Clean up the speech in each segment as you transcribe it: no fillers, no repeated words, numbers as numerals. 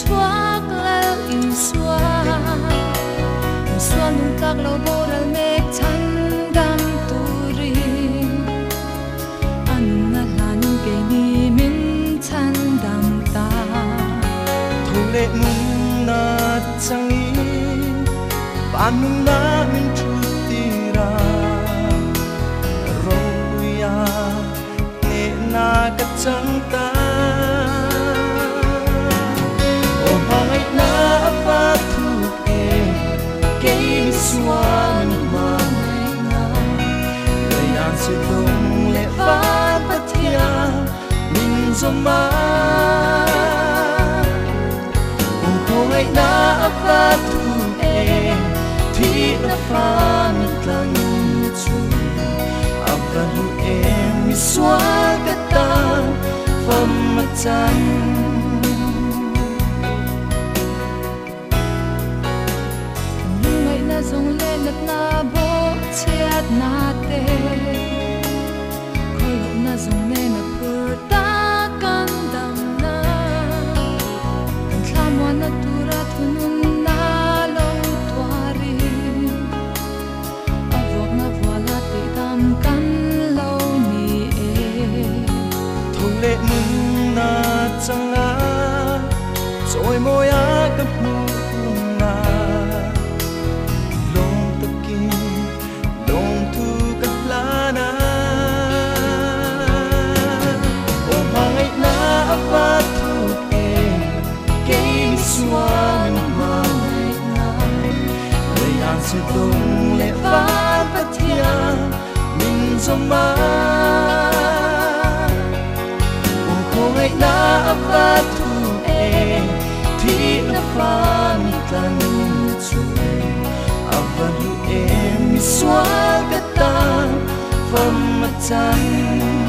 chuak lel in suan nung tak lo boral mek chan dam turi an na lan ke ni min chan dam ta thâu lệ nung na changi pan nung na min thu tira roya ne na ka chang ta o hai na pa thu e ke suan ma na le an se dong le va patia min zo ma hãy na fa thu e thi na fa mi tlang chu avalu e mi swa kata fam chan ngai na zong le lat na bo chiat na te khoi lo na zong ne na pur ta kan dam na thlam wa na tura thunun na lo twari avok na wala te dam kan lo ni e thâu lệ nung na changa rồi môi á gặp mu na long takin long thu kat la na o mai na fa thu e ke suan ma na le an se dong le va patia min zo ma hãy na fa thu e thi na fa mi tlang chu avalu e mi swa kata fam chan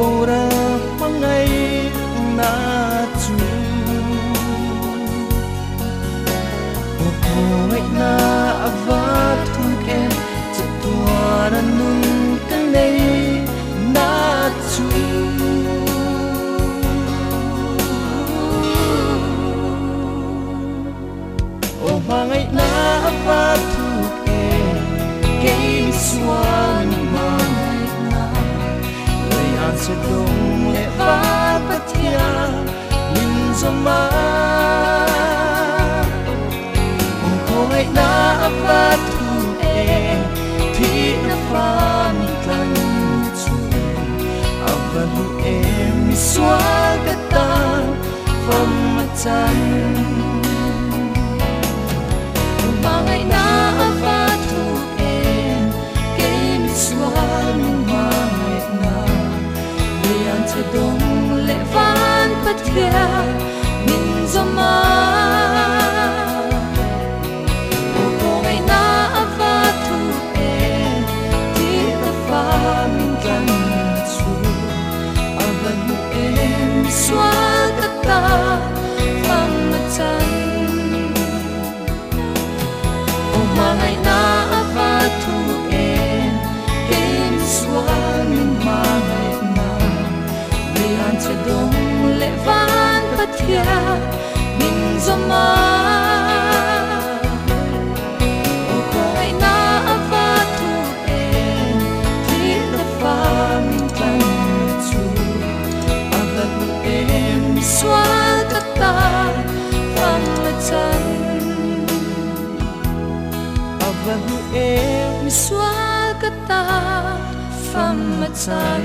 bora pangai na chu o koi na ava thu ke chatua na nun kan nei na chu o pangai na ava thu ke suan ma se dong le va patia min zo ma hoi na fa thu e thi na fa mi tlang chu avalu e mi swa kata fam chan mangai na fa thu e ke mi swa ma se dong le van patia min zo ma o koi na ava thu e ti na fa min kan chu avalu e mi swa kata fam chan o mangai na ava thu e ke mi swa min ma se dong le van patia min zo ma o koi na ava thu e thi na fa min tlang chu avalu e mi swa kata fam chan avalu e mi swa kata fam chan